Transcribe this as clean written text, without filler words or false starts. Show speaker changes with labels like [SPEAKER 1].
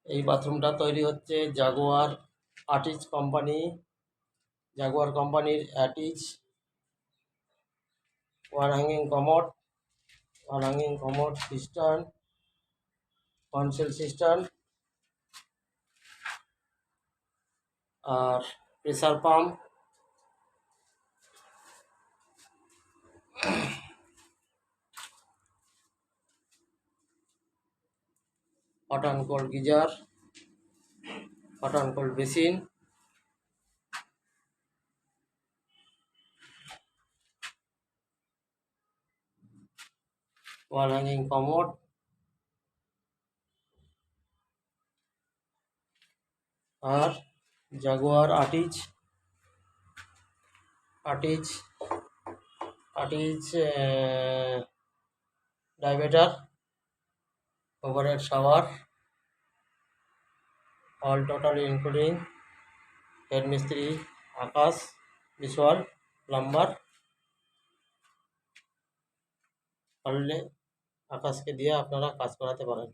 [SPEAKER 1] এই বাথরুমটা তৈরি হচ্ছে জাগুয়ার কোম্পানির Artize wall hanging commode system, console system আর pressure pump, hot and cold geyser, hot and cold basin, wall hanging commode আর Jaguar Artize diverter, overhead shower, all totally including head মিস্ত্রি Akash Biswal, plumber, পারলে আকাশকে দিয়ে আপনারা কাজ করাতে পারেন।